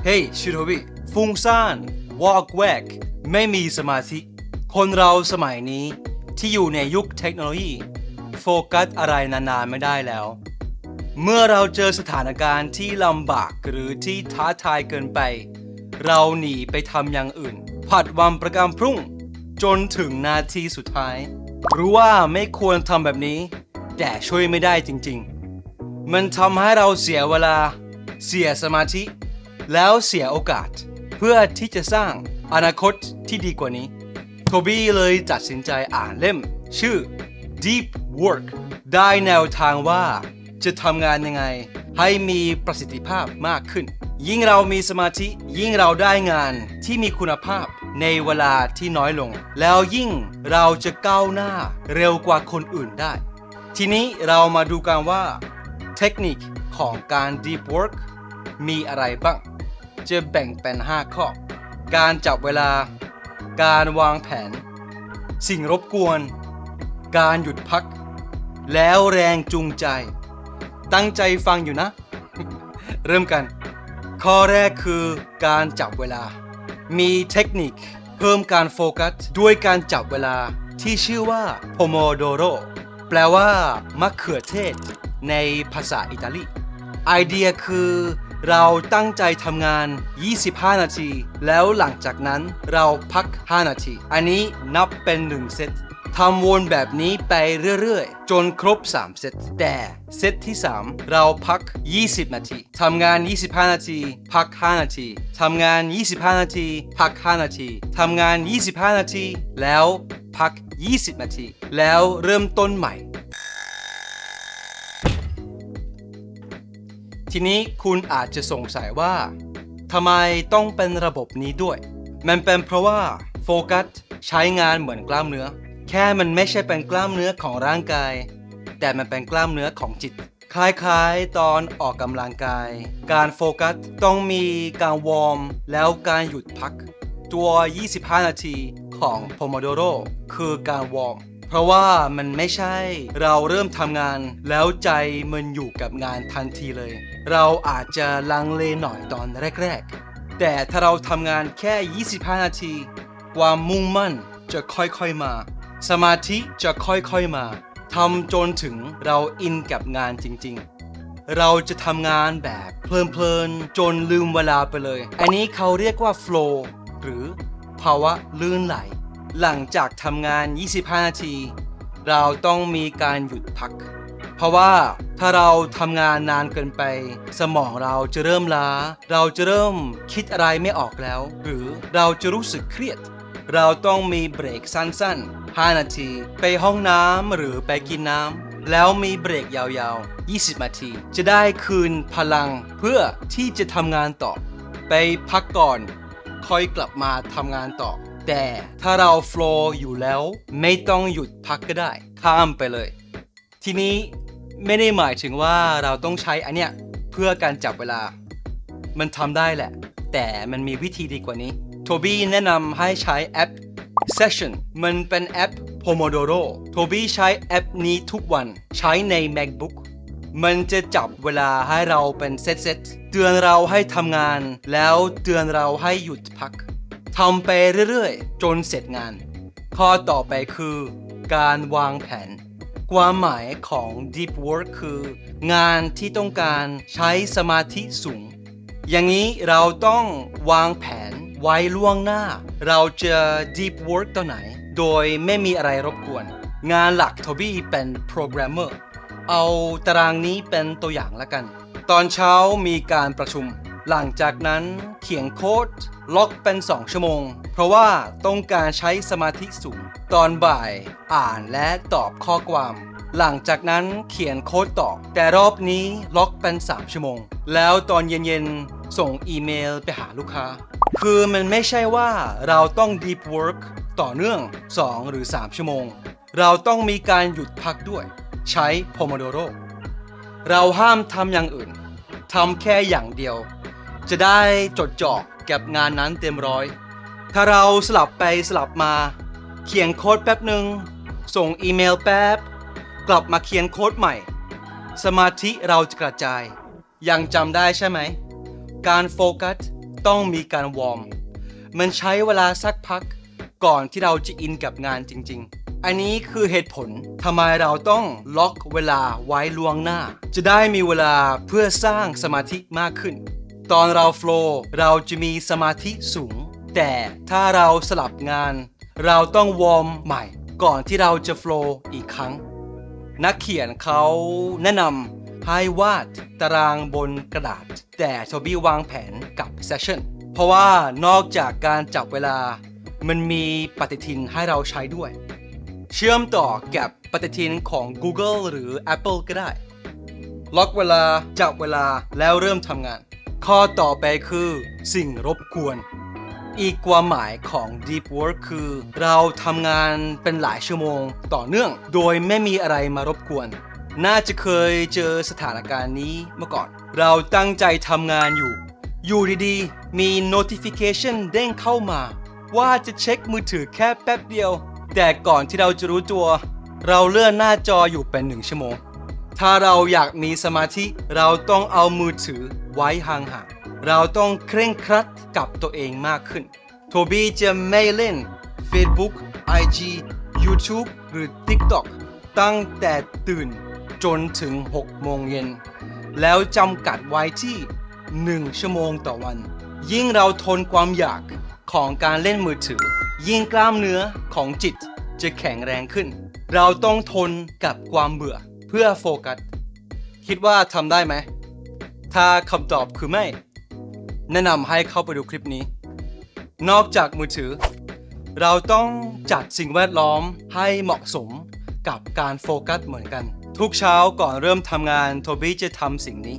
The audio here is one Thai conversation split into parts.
เฮ้ยชิโทบิฟุ้งซ่านวอกแวกไม่มีสมาธิคนเราสมัยนี้ที่อยู่ในยุคเทคโนโลยีโฟกัสอะไรนานๆไม่ได้แล้วเมื่อเราเจอสถานการณ์ที่ลำบากหรือที่ท้าทายเกินไปเราหนีไปทำอย่างอื่นผัดวันประกันพรุ่งจนถึงนาทีสุดท้ายรู้ว่าไม่ควรทำแบบนี้แต่ช่วยไม่ได้จริงๆมันทำให้เราเสียเวลาเสียสมาธิแล้วเสียโอกาสเพื่อที่จะสร้างอนาคตที่ดีกว่านี้โทบี้เลยตัดสินใจอ่านเล่มชื่อ Deep Work ได้แนวทางว่าจะทำงานยังไงให้มีประสิทธิภาพมากขึ้นยิ่งเรามีสมาธิยิ่งเราได้งานที่มีคุณภาพในเวลาที่น้อยลงแล้วยิ่งเราจะก้าวหน้าเร็วกว่าคนอื่นได้ทีนี้เรามาดูกันว่าเทคนิคของการ Deep Work มีอะไรบ้างจะแบ่งเป็น5ข้อการจับเวลาการวางแผนสิ่งรบกวนการหยุดพักแล้วแรงจูงใจตั้งใจฟังอยู่นะ เริ่มกันข้อแรกคือการจับเวลามีเทคนิคเพิ่มการโฟกัสด้วยการจับเวลาที่ชื่อว่า Pomodoro แปลว่ามะเขือเทศในภาษาอิตาลีไอเดียคือเราตั้งใจทำงาน25นาทีแล้วหลังจากนั้นเราพัก5นาทีอันนี้นับเป็น1เซตทำวนแบบนี้ไปเรื่อยๆจนครบ3เซตแต่เซตที่3เราพัก20นาทีทำงาน25นาทีพัก5นาทีทำงาน25นาทีพัก5นาทีทำงาน25นาทีแล้วพัก20นาทีแล้วเริ่มต้นใหม่ทีนี้คุณอาจจะสงสัยว่าทำไมต้องเป็นระบบนี้ด้วยมันเป็นเพราะว่าโฟกัสใช้งานเหมือนกล้ามเนื้อแค่มันไม่ใช่เป็นกล้ามเนื้อของร่างกายแต่มันเป็นกล้ามเนื้อของจิตคล้ายๆตอนออกกำลังกายการโฟกัสต้องมีการวอร์มแล้วการหยุดพักตัว25นาทีของ Pomodoro คือการวอร์มเพราะว่ามันไม่ใช่เราเริ่มทำงานแล้วใจมันอยู่กับงานทันทีเลยเราอาจจะลังเลหน่อยตอนแรกๆแต่ถ้าเราทำงานแค่25นาทีความมุ่งมั่นจะค่อยๆมาสมาธิจะค่อยๆมาทำจนถึงเราอินกับงานจริงๆเราจะทำงานแบบเพลินๆจนลืมเวลาไปเลยอันนี้เขาเรียกว่า flow หรือภาวะลื่นไหลหลังจากทำงาน25นาทีเราต้องมีการหยุดพักเพราะว่าถ้าเราทำงานนานเกินไปสมองเราจะเริ่มล้าเราจะเริ่มคิดอะไรไม่ออกแล้วหรือเราจะรู้สึกเครียดเราต้องมีเบรกสั้นๆ5นาทีไปห้องน้ำหรือไปกินน้ำแล้วมีเบรกยาวๆ20นาทีจะได้คืนพลังเพื่อที่จะทำงานต่อไปพักก่อนค่อยกลับมาทำงานต่อแต่ถ้าเราโฟลว์อยู่แล้วไม่ต้องหยุดพักก็ได้ข้ามไปเลยทีนี้ไม่ได้หมายถึงว่าเราต้องใช้อันเนี้ยเพื่อการจับเวลามันทำได้แหละแต่มันมีวิธีดีกว่านี้โทบี้แนะนำให้ใช้แอป Session มันเป็นแอป Pomodoro โทบี้ใช้แอปนี้ทุกวันใช้ใน MacBook มันจะจับเวลาให้เราเป็นเซตๆเตือนเราให้ทำงานแล้วเตือนเราให้หยุดพักทำไปเรื่อยๆจนเสร็จงานข้อต่อไปคือการวางแผนความหมายของ Deep Work คืองานที่ต้องการใช้สมาธิสูงอย่างนี้เราต้องวางแผนไว้ล่วงหน้าเราจะ Deep Work ตัวไหนโดยไม่มีอะไรรบกวนงานหลักโทบี้เป็นโปรแกรมเมอร์เอาตารางนี้เป็นตัวอย่างละกันตอนเช้ามีการประชุมหลังจากนั้นเขียนโค้ดล็อกเป็น2ชั่วโมงเพราะว่าต้องการใช้สมาธิสูงตอนบ่ายอ่านและตอบข้อความหลังจากนั้นเขียนโค้ดต่อแต่รอบนี้ล็อกเป็น3ชั่วโมงแล้วตอนเย็นๆส่งอีเมลไปหาลูกค้าคือมันไม่ใช่ว่าเราต้อง Deep Work ต่อเนื่อง2หรือ3ชั่วโมงเราต้องมีการหยุดพักด้วยใช้ Pomodoro เราห้ามทำอย่างอื่นทำแค่อย่างเดียวจะได้จดจ่อกับงานนั้นเต็มร้อยถ้าเราสลับไปสลับมาเขียนโค้ดแป๊บหนึ่งส่งอีเมลแป๊บกลับมาเขียนโค้ดใหม่สมาธิเราจะกระจายยังจำได้ใช่ไหม การโฟกัสต้องมีการวอร์มมันใช้เวลาสักพักก่อนที่เราจะอินกับงานจริงๆอันนี้คือเหตุผลทำไมเราต้องล็อกเวลาไว้ล่วงหน้าจะได้มีเวลาเพื่อสร้างสมาธิมากขึ้นตอนเราโฟลว์เราจะมีสมาธิสูงแต่ถ้าเราสลับงานเราต้องวอร์มใหม่ก่อนที่เราจะโฟลว์อีกครั้งนักเขียนเขาแนะนำให้วาดตารางบนกระดาษแต่โทบี้วางแผนกับเซสชั่นเพราะว่านอกจากการจับเวลามันมีปฏิทินให้เราใช้ด้วยเชื่อมต่อกับปฏิทินของ Google หรือ Apple ก็ได้ล็อกเวลาจับเวลาแล้วเริ่มทำงานข้อต่อไปคือสิ่งรบกวนอีกความหมายของ Deep Work คือเราทำงานเป็นหลายชั่วโมงต่อเนื่องโดยไม่มีอะไรมารบกวนน่าจะเคยเจอสถานการณ์นี้เมื่อก่อนเราตั้งใจทำงานอยู่ดีๆมี notification เด้งเข้ามาว่าจะเช็คมือถือแค่แป๊บเดียวแต่ก่อนที่เราจะรู้ตัวเราเลื่อนหน้าจออยู่เป็น1 ชั่วโมงถ้าเราอยากมีสมาธิเราต้องเอามือถือไว้ห่างๆเราต้องเคร่งครัดกับตัวเองมากขึ้นโทบี้จะไม่เล่น Facebook IG YouTube หรือ TikTok ตั้งแต่ตื่นจนถึง6 โมงเย็นแล้วจำกัดไว้ที่1 ชั่วโมงต่อวันยิ่งเราทนความอยากของการเล่นมือถือยิ่งกล้ามเนื้อของจิตจะแข็งแรงขึ้นเราต้องทนกับความเบื่อเพื่อโฟกัสคิดว่าทำได้ไหมถ้าคำตอบคือไม่แนะนำให้เข้าไปดูคลิปนี้นอกจากมือถือเราต้องจัดสิ่งแวดล้อมให้เหมาะสมกับการโฟกัสเหมือนกันทุกเช้าก่อนเริ่มทำงานโทบี้จะทำสิ่งนี้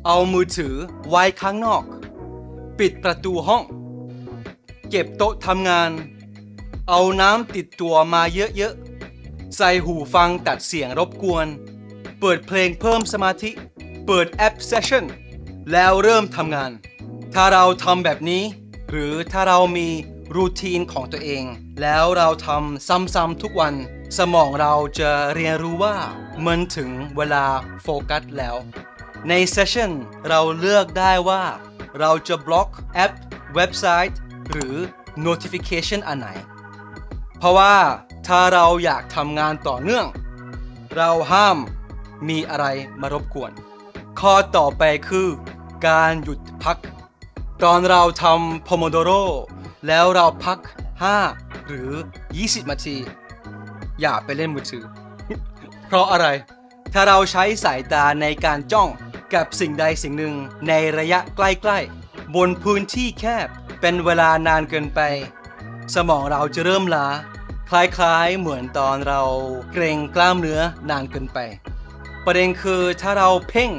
เอามือถือไว้ข้างนอกปิดประตูห้องเก็บโต๊ะทำงานเอาน้ำติดตัวมาเยอะๆใส่หูฟังตัดเสียงรบกวนเปิดเพลงเพิ่มสมาธิเปิดแอปเซสชั่นแล้วเริ่มทำงานถ้าเราทำแบบนี้หรือถ้าเรามีรูทีนของตัวเองแล้วเราทำซ้ำๆทุกวันสมองเราจะเรียนรู้ว่ามันถึงเวลาโฟกัสแล้วในเซสชั่นเราเลือกได้ว่าเราจะบล็อกแอปเว็บไซต์หรือ notification อันไหนเพราะว่าถ้าเราอยากทำงานต่อเนื่องเราห้ามมีอะไรมารบกวนข้อต่อไปคือการหยุดพักตอนเราทำ Pomodoro แล้วเราพัก5หรือ20 นาทีอย่าไปเล่นมือถือ เพราะอะไรถ้าเราใช้สายตาในการจ้องกับสิ่งใดสิ่งหนึ่งในระยะใกล้ๆบนพื้นที่แคบเป็นเวลานานเกินไปสมองเราจะเริ่มล้าคล้ายๆเหมือนตอนเราเกร็งกล้ามเนื้อนานเกินไปประเด็นคือถ้าเราเพ่ง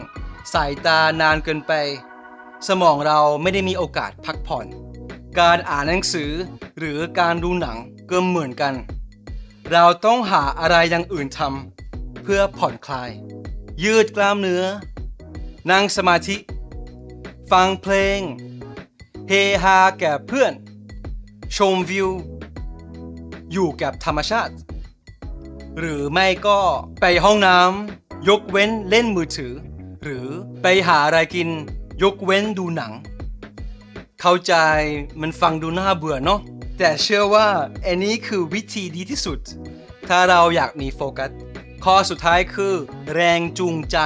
สายตานานเกินไปสมองเราไม่ได้มีโอกาสพักผ่อนการอ่านหนังสือหรือการดูหนังก็เหมือนกันเราต้องหาอะไรอย่างอื่นทำเพื่อผ่อนคลายยืดกล้ามเนื้อนั่งสมาธิฟังเพลงเฮฮาแก่เพื่อนชมวิวอยู่กับธรรมชาติหรือไม่ก็ไปห้องน้ำยกเว้นเล่นมือถือหรือไปหาอะไรกินยกเว้นดูหนังเข้าใจมันฟังดูน่าเบื่อเนาะแต่เชื่อว่าอันนี้คือวิธีดีที่สุดถ้าเราอยากมีโฟกัสข้อสุดท้ายคือแรงจูงใจ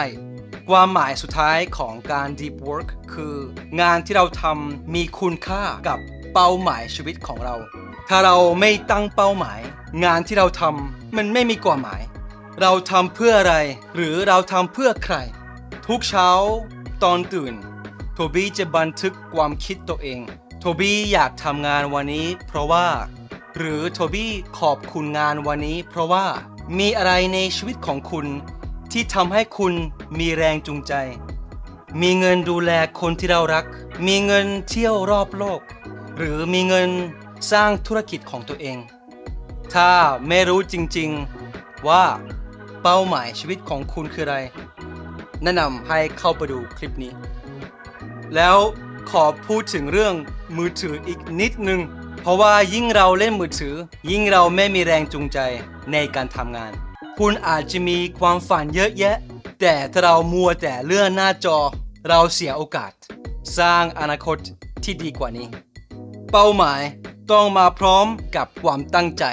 ความหมายสุดท้ายของการ Deep Work คืองานที่เราทำมีคุณค่ากับเป้าหมายชีวิตของเราถ้าเราไม่ตั้งเป้าหมายงานที่เราทำมันไม่มีความหมายเราทำเพื่ออะไรหรือเราทำเพื่อใครทุกเช้าตอนตื่นโทบี้จะบันทึกความคิดตัวเองโทบี้อยากทำงานวันนี้เพราะว่าหรือโทบี้ขอบคุณงานวันนี้เพราะว่ามีอะไรในชีวิตของคุณที่ทำให้คุณมีแรงจูงใจมีเงินดูแลคนที่เรารักมีเงินเที่ยวรอบโลกหรือมีเงินสร้างธุรกิจของตัวเองถ้าไม่รู้จริงๆว่าเป้าหมายชีวิตของคุณคืออะไรแนะนำให้เข้าไปดูคลิปนี้แล้วขอพูดถึงเรื่องมือถืออีกนิดนึงเพราะว่ายิ่งเราเล่นมือถือยิ่งเราไม่มีแรงจูงใจในการทำงานคุณอาจจะมีความฝันเยอะแยะแต่ถ้าเรามัวแต่เลื่อนหน้าจอเราเสียโอกาส สร้างอนาคตที่ดีกว่านี้ เป้าหมายต้องมาพร้อมกับความตั้งใจ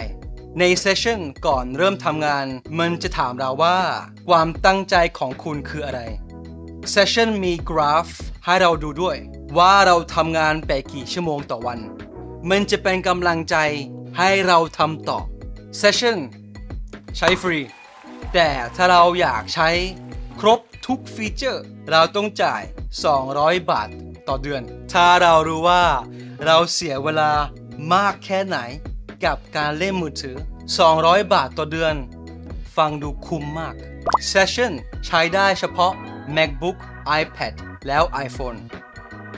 ในเซสชั่นก่อนเริ่มทำงานมันจะถามเราว่าความตั้งใจของคุณคืออะไรเซสชั่นมีกราฟให้เราดูด้วยว่าเราทำงานไปกี่ชั่วโมงต่อวันมันจะเป็นกำลังใจให้เราทำต่อเซสชั่นใช้ฟรีแต่ถ้าเราอยากใช้ครบทุกฟีเจอร์เราต้องจ่าย200 บาทต่อเดือนถ้าเรารู้ว่าเราเสียเวลามากแค่ไหนกับการเล่นมือถือ200 บาทต่อเดือนฟังดูคุ้มมาก Session ใช้ได้เฉพาะ MacBook iPad แล้ว iPhone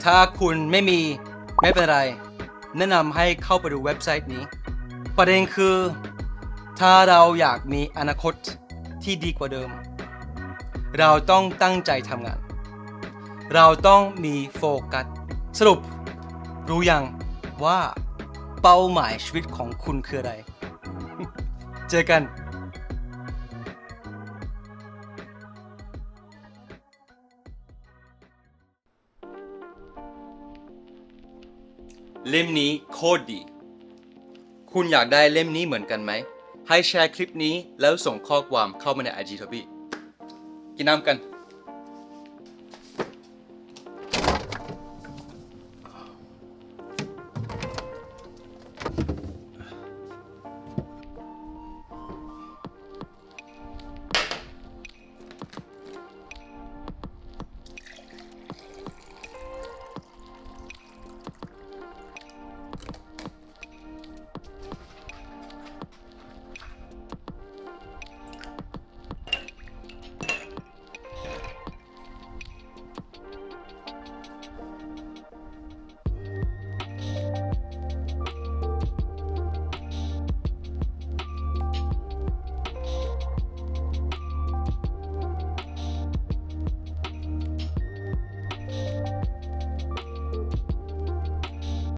ถ้าคุณไม่เป็นไรแนะนำให้เข้าไปดูเว็บไซต์นี้ประเด็นคือถ้าเราอยากมีอนาคตที่ดีกว่าเดิมเราต้องตั้งใจทำงานเราต้องมีโฟกัสสรุปรู้ยังว่าเป้าหมายชีวิตของคุณคืออะไร เจอกันเล่มนี้โคตรดีคุณอยากได้เล่มนี้เหมือนกันไหมให้แชร์คลิปนี้แล้วส่งข้อความเข้ามาใน IG ทบี้กินน้ำกัน